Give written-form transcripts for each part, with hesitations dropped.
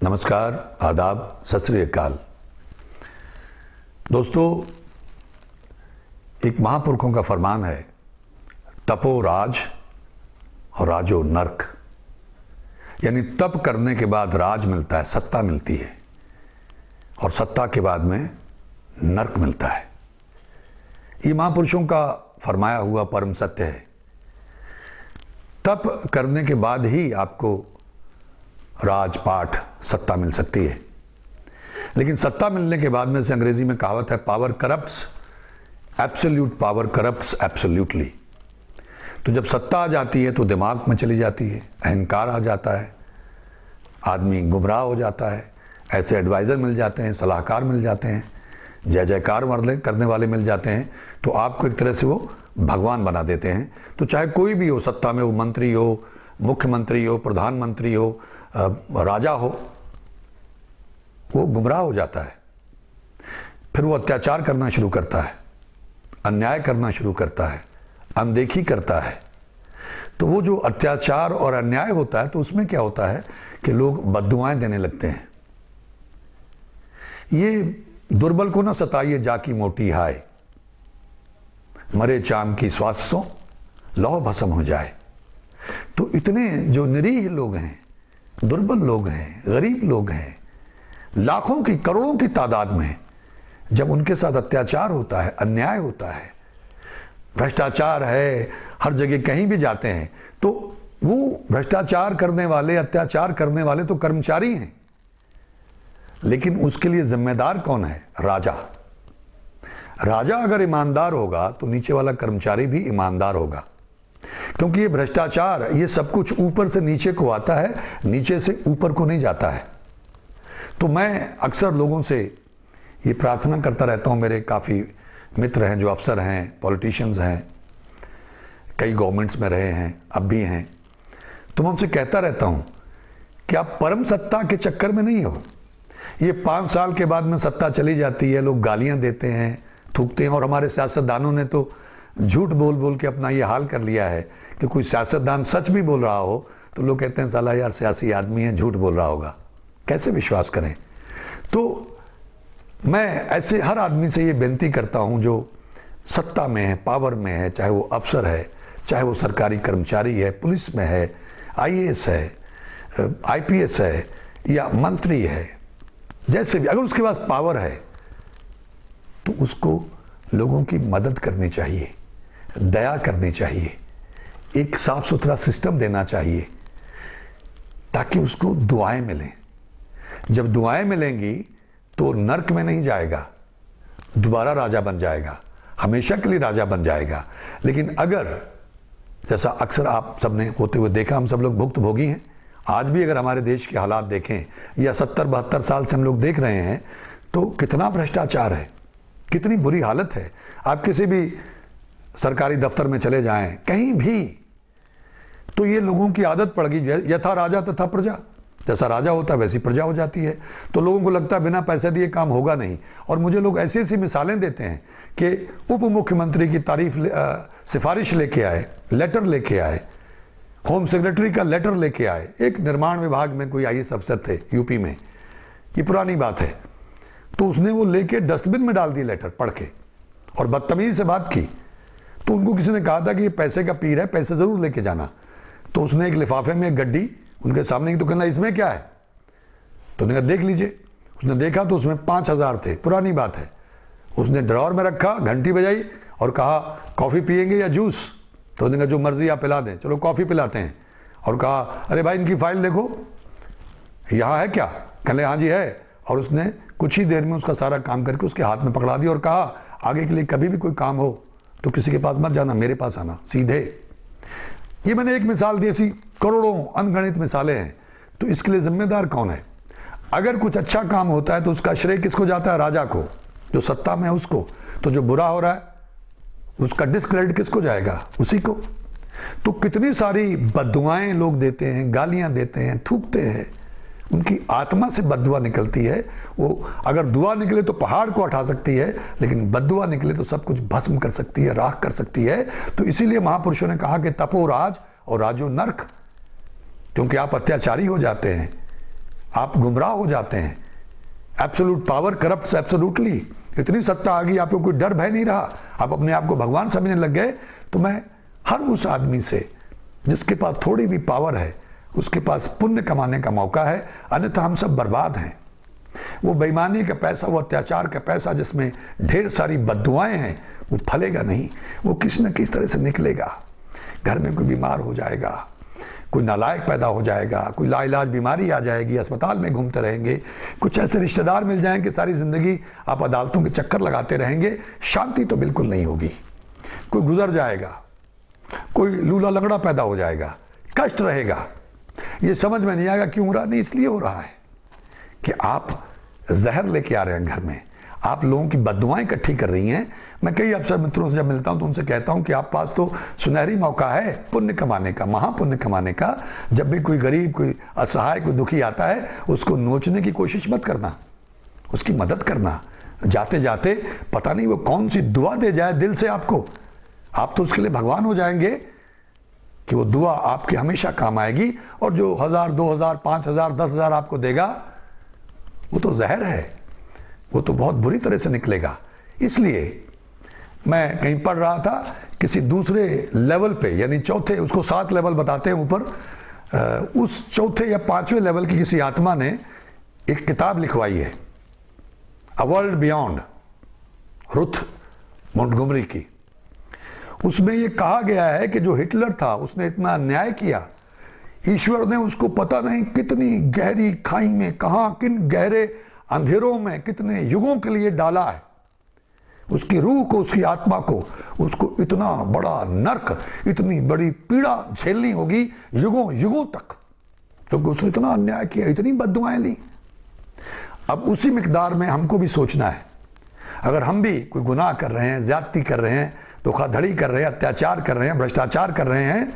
नमस्कार, आदाब, सत श्री अकाल। दोस्तों, एक महापुरुषों का फरमान है, तपो राज और राजो नर्क। यानी तप करने के बाद राज मिलता है, सत्ता मिलती है, और सत्ता के बाद में नर्क मिलता है। ये महापुरुषों का फरमाया हुआ परम सत्य है। तप करने के बाद ही आपको राजपाट सत्ता मिल सकती है। लेकिन सत्ता मिलने के बाद में से अंग्रेजी में कहावत है, power corrupts, absolute power corrupts absolutely. तो जब सत्ता आ जाती है तो दिमाग में चली जाती है, अहंकार आ जाता है, आदमी गुमराह हो जाता है। ऐसे एडवाइज़र मिल जाते हैं, सलाहकार मिल जाते हैं, जय जयकार करने वाले मिल जाते हैं, तो आपको एक तरह से वो भगवान बना देते हैं। तो चाहे कोई भी हो, सत्ता में हो, मंत्री हो, मुख्यमंत्री हो, प्रधानमंत्री हो, राजा हो, वो गुमराह हो जाता है। फिर वो अत्याचार करना शुरू करता है, अन्याय करना शुरू करता है, अनदेखी करता है। तो वो जो अत्याचार और अन्याय होता है, तो उसमें क्या होता है कि लोग बद्दुआएं देने लगते हैं। ये दुर्बल को ना सताइए जाकी मोटी हाय, मरे चाम की श्वासों लौ भस्म हो जाए। तो इतने जो निरीह लोग हैं, दुर्बल लोग हैं, गरीब लोग हैं, लाखों की करोड़ों की तादाद में, जब उनके साथ अत्याचार होता है, अन्याय होता है, भ्रष्टाचार है, हर जगह कहीं भी जाते हैं, तो वो भ्रष्टाचार करने वाले, अत्याचार करने वाले तो कर्मचारी हैं, लेकिन उसके लिए जिम्मेदार कौन है? राजा। राजा अगर ईमानदार होगा तो नीचे वाला कर्मचारी भी ईमानदार होगा। क्योंकि ये भ्रष्टाचार, ये सब कुछ ऊपर से नीचे को आता है, नीचे से ऊपर को नहीं जाता है। तो मैं अक्सर लोगों से ये प्रार्थना करता रहता हूँ, मेरे काफ़ी मित्र हैं जो अफसर हैं, पॉलिटिशियंस हैं, कई गवर्नमेंट्स में रहे हैं, अब भी हैं, तो मैं उनसे कहता रहता हूँ कि आप परम सत्ता के चक्कर में नहीं हो। ये 5 साल के बाद में सत्ता चली जाती है, लोग गालियाँ देते हैं, थूकते हैं, और हमारे सियासतदानों ने तो झूठ बोल बोल के अपना ये हाल कर लिया है कि कोई सियासतदान सच भी बोल रहा हो तो लोग कहते हैं साला यार सियासी आदमी है, झूठ बोल रहा होगा, कैसे विश्वास करें। तो मैं ऐसे हर आदमी से ये बेनती करता हूँ जो सत्ता में है, पावर में है, चाहे वो अफसर है, चाहे वो सरकारी कर्मचारी है, पुलिस में है, IAS है, IPS है, या मंत्री है, जैसे भी, अगर उसके पास पावर है तो उसको लोगों की मदद करनी चाहिए, दया करनी चाहिए, एक साफ सुथरा सिस्टम देना चाहिए, ताकि उसको दुआएं मिलें। जब दुआएं मिलेंगी तो नर्क में नहीं जाएगा, दोबारा राजा बन जाएगा, हमेशा के लिए राजा बन जाएगा। लेकिन अगर, जैसा अक्सर आप सबने होते हुए देखा, हम सब लोग भुक्तभोगी हैं, आज भी अगर हमारे देश के हालात देखें, या 70-72 साल से हम लोग देख रहे हैं, तो कितना भ्रष्टाचार है, कितनी बुरी हालत है। आप किसी भी सरकारी दफ्तर में चले जाएं, कहीं भी, तो ये लोगों की आदत पड़ गई, यथा राजा तथा प्रजा। जैसा राजा होता है वैसी प्रजा हो जाती है। तो लोगों को लगता है बिना पैसे दिए काम होगा नहीं। और मुझे लोग ऐसी ऐसी मिसालें देते हैं कि उप मुख्यमंत्री की सिफारिश लेके आए, लेटर लेके आए, होम सेक्रेटरी का लेटर लेके आए, एक निर्माण विभाग में कोई IAS अफसर थे यूपी में, ये पुरानी बात है, तो उसने वो लेके डस्टबिन में डाल दी लेटर पढ़ के, और बदतमीजी से बात की। तो उनको किसी ने कहा था कि ये पैसे का पीर है, पैसे जरूर लेके जाना। तो उसने एक लिफाफे में एक गड्डी उनके सामने की, तो कहना इसमें क्या है? तो उन्होंने कहा देख लीजिए। उसने देखा तो उसमें 5,000 थे, पुरानी बात है। उसने ड्रॉर में रखा, घंटी बजाई और कहा कॉफ़ी पियेंगे या जूस? तो उन्होंने कहा जो मर्जी आप पिला दें। चलो कॉफ़ी पिलाते हैं। और कहा अरे भाई इनकी फाइल देखो, यहाँ है क्या? कहले हाँ जी है। और उसने कुछ ही देर में उसका सारा काम करके उसके हाथ में पकड़ा दिया और कहा आगे के लिए कभी भी कोई काम हो तो किसी के पास मत जाना, मेरे पास आना सीधे। ये मैंने एक मिसाल दी, ऐसी करोड़ों अनगणित मिसालें हैं। तो इसके लिए जिम्मेदार कौन है? अगर कुछ अच्छा काम होता है तो उसका श्रेय किसको जाता है? राजा को, जो सत्ता में है उसको। तो जो बुरा हो रहा है उसका डिस्क्रेडिट किसको जाएगा? उसी को। तो कितनी सारी बद्दुआएं लोग देते हैं, गालियां देते हैं, थूकते हैं, उनकी आत्मा से बद्दुआ निकलती है। वो अगर दुआ निकले तो पहाड़ को हटा सकती है, लेकिन बद्दुआ निकले तो सब कुछ भस्म कर सकती है, राख कर सकती है। तो इसीलिए महापुरुषों ने कहा कि तपो राज और राजो नर्क, क्योंकि आप अत्याचारी हो जाते हैं, आप गुमराह हो जाते हैं। Absolute power corrupts absolutely. इतनी सत्ता आ गई, आपको कोई डर भय नहीं रहा, आप अपने आप को भगवान समझने लग गए। तो मैं हर उस आदमी से जिसके पास थोड़ी भी पावर है, उसके पास पुण्य कमाने का मौका है, अन्यथा हम सब बर्बाद हैं। वो बेईमानी का पैसा, वो अत्याचार का पैसा जिसमें ढेर सारी बद्दुआएं हैं, वो फलेगा नहीं, वो किसी न किसी तरह से निकलेगा। घर में कोई बीमार हो जाएगा, कोई नालायक पैदा हो जाएगा, कोई लाइलाज बीमारी आ जाएगी, अस्पताल में घूमते रहेंगे, कुछ ऐसे रिश्तेदार मिल जाएंगे, सारी जिंदगी आप अदालतों के चक्कर लगाते रहेंगे, शांति तो बिल्कुल नहीं होगी। कोई गुजर जाएगा, कोई लूला लगड़ा पैदा हो जाएगा, कष्ट रहेगा। ये समझ में नहीं आएगा क्यों हो रहा, नहीं इसलिए हो रहा है कि आप जहर लेके आ रहे हैं घर में, आप लोगों की बद्दुआएं इकट्ठी कर रही हैं। मैं कई अफसर मित्रों से जब मिलता हूं तो उनसे कहता हूं कि आप पास तो सुनहरी मौका है पुण्य कमाने का, महापुण्य कमाने का। जब भी कोई गरीब, कोई असहाय, कोई दुखी आता है, उसको नोचने की कोशिश मत करना, उसकी मदद करना। जाते जाते पता नहीं वो कौन सी दुआ दे जाए दिल से आपको, आप तो उसके लिए भगवान हो जाएंगे कि वो दुआ आपके हमेशा काम आएगी। और जो 1000, 2000, 5000, 10,000 आपको देगा, वो तो जहर है, वो तो बहुत बुरी तरह से निकलेगा। इसलिए मैं कहीं पढ़ रहा था, किसी दूसरे लेवल पे, यानी चौथे, उसको 7 लेवल बताते हैं ऊपर, उस चौथे या 5वें लेवल की किसी आत्मा ने एक किताब लिखवाई है, a world beyond, Ruth Montgomery की। उसमें ये कहा गया है कि जो हिटलर था, उसने इतना अन्याय किया, ईश्वर ने उसको पता नहीं कितनी गहरी खाई में, कहां किन गहरे अंधेरों में कितने युगों के लिए डाला है। उसकी रूह को, उसकी आत्मा को, उसको इतना बड़ा नर्क, इतनी बड़ी पीड़ा झेलनी होगी युगों युगों तक, क्योंकि उसने इतना अन्याय किया, इतनी बद्दुआएं ली। अब उसी मिकदार में हमको भी सोचना है, अगर हम भी कोई गुनाह कर रहे हैं, ज्यादती कर रहे हैं, धोखाधड़ी कर रहे हैं, अत्याचार कर रहे हैं, भ्रष्टाचार कर रहे हैं,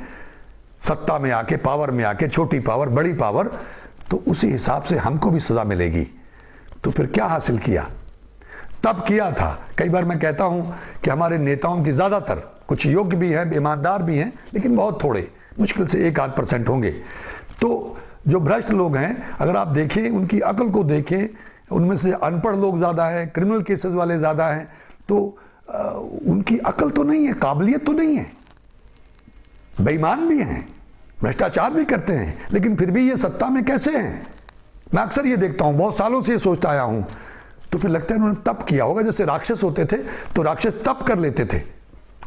सत्ता में आके, पावर में आके, छोटी पावर, बड़ी पावर, तो उसी हिसाब से हमको भी सजा मिलेगी। तो फिर क्या हासिल किया? तब किया था। कई बार मैं कहता हूं कि हमारे नेताओं की ज्यादातर, कुछ योग्य भी हैं, ईमानदार भी हैं, लेकिन बहुत थोड़े, मुश्किल से 1-8% होंगे। तो जो भ्रष्ट लोग हैं, अगर आप देखें, उनकी अकल को देखें, उनमें से अनपढ़ लोग ज्यादा हैं, क्रिमिनल केसेस वाले ज्यादा हैं, तो उनकी अकल तो नहीं है, काबिलियत तो नहीं है, बेईमान भी हैं, भ्रष्टाचार भी करते हैं, लेकिन फिर भी ये सत्ता में कैसे हैं? मैं अक्सर ये देखता हूं, बहुत सालों से ये सोचता आया हूं। तो फिर लगता है उन्होंने तप किया होगा। जैसे राक्षस होते थे तो राक्षस तप कर लेते थे,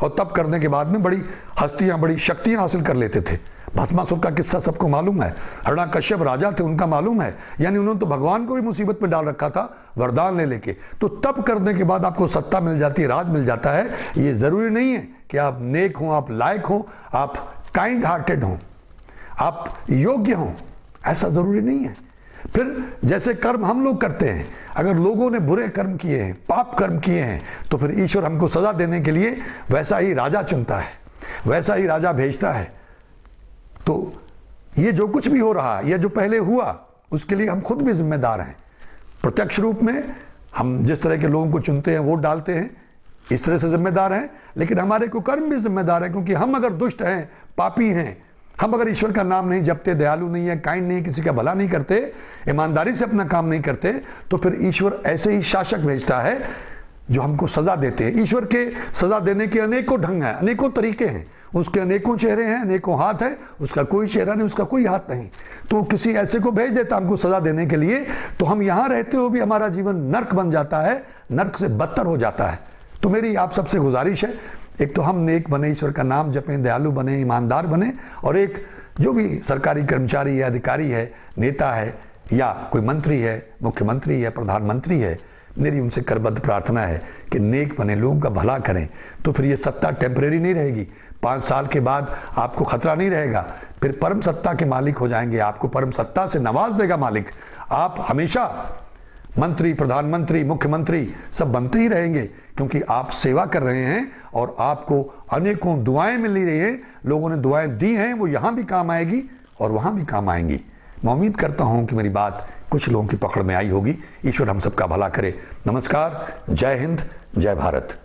और तप करने के बाद में बड़ी हस्तियां, बड़ी शक्तियां हासिल कर लेते थे। भस्मासुर का किस्सा सबको मालूम है, हिरण्यकश्यप राजा थे, उनका मालूम है। यानी उन्होंने तो भगवान को भी मुसीबत में डाल रखा था वरदान ले लेके। तो तप करने के बाद आपको सत्ता मिल जाती है, राज मिल जाता है। ये जरूरी नहीं है कि आप नेक हों, आप लायक हों, आप काइंड हार्टेड हों, आप योग्य हों, ऐसा जरूरी नहीं है। फिर जैसे कर्म हम लोग करते हैं, अगर लोगों ने बुरे कर्म किए हैं, पाप कर्म किए हैं, तो फिर ईश्वर हमको सजा देने के लिए वैसा ही राजा चुनता है, वैसा ही राजा भेजता है। तो ये जो कुछ भी हो रहा है, या जो पहले हुआ, उसके लिए हम खुद भी जिम्मेदार हैं। प्रत्यक्ष रूप में हम जिस तरह के लोगों को चुनते हैं, वोट डालते हैं, इस तरह से जिम्मेदार हैं, लेकिन हमारे को कर्म भी जिम्मेदार है। क्योंकि हम अगर दुष्ट हैं, पापी हैं, हम अगर ईश्वर का नाम नहीं जपते, दयालु नहीं है, काइंड नहीं, किसी का भला नहीं करते, ईमानदारी से अपना काम नहीं करते, तो फिर ईश्वर ऐसे ही शासक भेजता है जो हमको सजा देते हैं। ईश्वर के सजा देने के अनेकों ढंग हैं, अनेकों तरीके हैं, उसके अनेकों चेहरे हैं, अनेकों हाथ हैं, उसका कोई चेहरा नहीं, उसका कोई हाथ नहीं। तो किसी ऐसे को भेज देता हमको सजा देने के लिए, तो हम यहां रहते हुए भी हमारा जीवन नर्क बन जाता है, नर्क से बदतर हो जाता है। तो मेरी आप सबसे गुजारिश है, एक तो हम नेक बने, ईश्वर का नाम जपें, दयालु बने, ईमानदार बने, और एक जो भी सरकारी कर्मचारी है, अधिकारी है, नेता है, या कोई मंत्री है, मुख्यमंत्री है, प्रधानमंत्री है, मेरी उनसे करबद्ध प्रार्थना है कि नेक बने, लोगों का भला करें। तो फिर ये सत्ता टेम्परेरी नहीं रहेगी, 5 साल के बाद आपको खतरा नहीं रहेगा, फिर परम सत्ता के मालिक हो जाएंगे, आपको परम सत्ता से नवाज देगा मालिक। आप हमेशा मंत्री, प्रधानमंत्री, मुख्यमंत्री सब बनते ही रहेंगे, क्योंकि आप सेवा कर रहे हैं और आपको अनेकों दुआएं मिल रही हैं। लोगों ने दुआएं दी हैं, वो यहां भी काम आएगी और वहां भी काम आएंगी। मैं उम्मीद करता हूं कि मेरी बात कुछ लोगों की पकड़ में आई होगी। ईश्वर हम सबका भला करे। नमस्कार, जय हिंद, जय भारत।